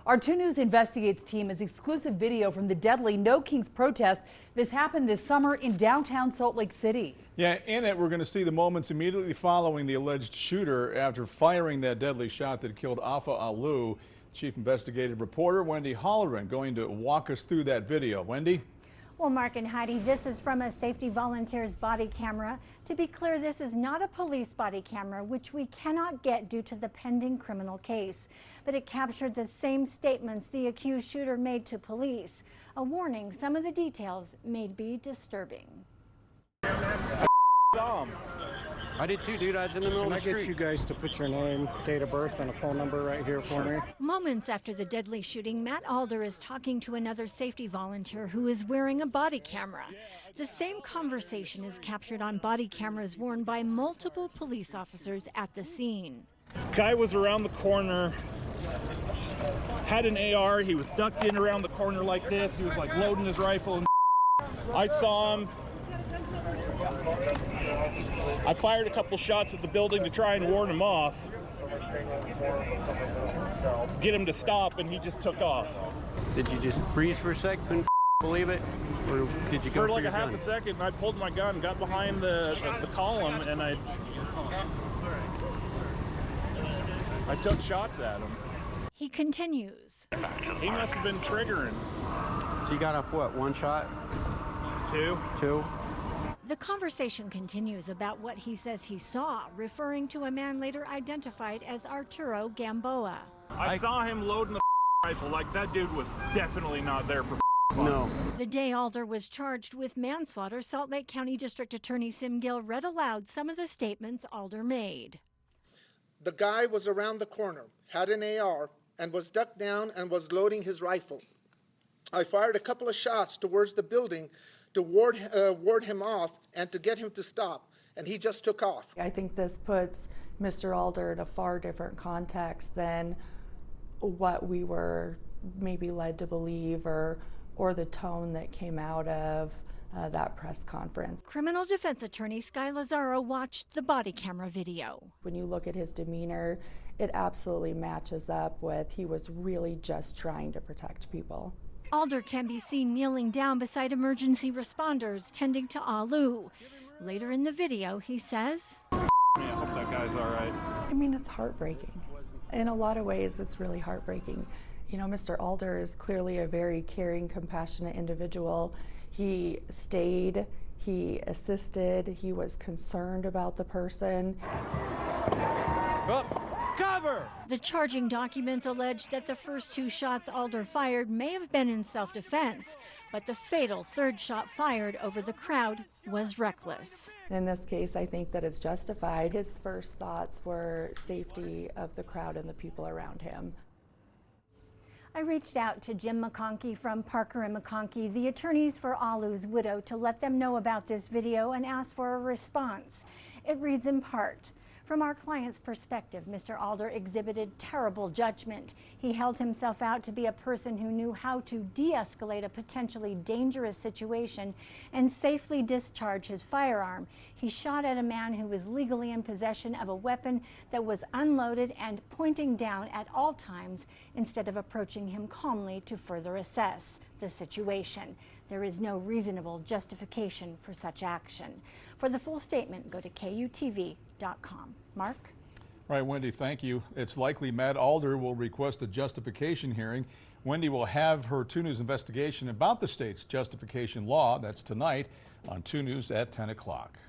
Our 2 News Investigates team has exclusive video from the deadly No Kings protest. This happened this summer in downtown Salt Lake City. Yeah, in it, we're going to see the moments immediately following the alleged shooter after firing that deadly shot that killed Alfa Alu. Chief investigative reporter Wendy Halloran going to walk us through that video. Wendy? Well, Mark and Heidi, this is from a safety volunteer's body camera. To be clear, this is not a police body camera, which we cannot get due to the pending criminal case. But it captured the same statements the accused shooter made to police. A warning, some of the details may be disturbing. I did too, dude. I was in the middle of the street. Can I get you guys to put your name, date of birth, and a phone number right here for me? Moments after the deadly shooting, Matt Alder is talking to another safety volunteer who is wearing a body camera. The same conversation is captured on body cameras worn by multiple police officers at the scene. Guy was around the corner, had an AR. He was ducked in around the corner like this. He was like loading his rifle and I saw him. I fired a couple shots at the building to try and warn him off, get him to stop, and he just took off. Did you just freeze for a sec, couldn't believe it? Or did you go for like your a half gun? a second? I pulled my gun, got behind the column, and I took shots at him. He continues. He must have been triggering. So you got off what, one shot? Two. The conversation continues about what he says he saw, referring to a man later identified as Arturo Gamboa. I saw him loading the rifle. Like, that dude was definitely not there for fun. No. The day Alder was charged with manslaughter, Salt Lake County District Attorney Sim Gill read aloud some of the statements Alder made. The guy was around the corner, had an AR, and was ducked down and was loading his rifle. I fired a couple of shots towards the building to ward him off and to get him to stop, and he just took off. I think this puts Mr. Alder in a far different context than what we were maybe led to believe or the tone that came out of that press conference. Criminal defense attorney Sky Lazaro watched the body camera video. When you look at his demeanor, it absolutely matches up with he was really just trying to protect people. Alder can be seen kneeling down beside emergency responders tending to Alu. Later in the video, he says, I hope that guy's all right. I mean, it's heartbreaking. In a lot of ways, it's really heartbreaking. You know, Mr. Alder is clearly a very caring, compassionate individual. He stayed, he assisted, he was concerned about the person. Cover! The charging documents allege that the first 2 shots Alder fired may have been in self-defense, but the fatal third shot fired over the crowd was reckless. In this case, I think that it's justified. His first thoughts were safety of the crowd and the people around him. I reached out to Jim McConkey from Parker and McConkey, the attorneys for Alu's widow, to let them know about this video and ask for a response. It reads in part, "From our client's perspective, Mr. Alder exhibited terrible judgment. He held himself out to be a person who knew how to de-escalate a potentially dangerous situation and safely discharge his firearm. He shot at a man who was legally in possession of a weapon that was unloaded and pointing down at all times instead of approaching him calmly to further assess the situation. There is no reasonable justification for such action." For the full statement, go to KUTV.com. Mark? All right, Wendy, thank you. It's likely Matt Alder will request a justification hearing. Wendy will have her 2 News investigation about the state's justification law. That's tonight on 2 News at 10 o'clock.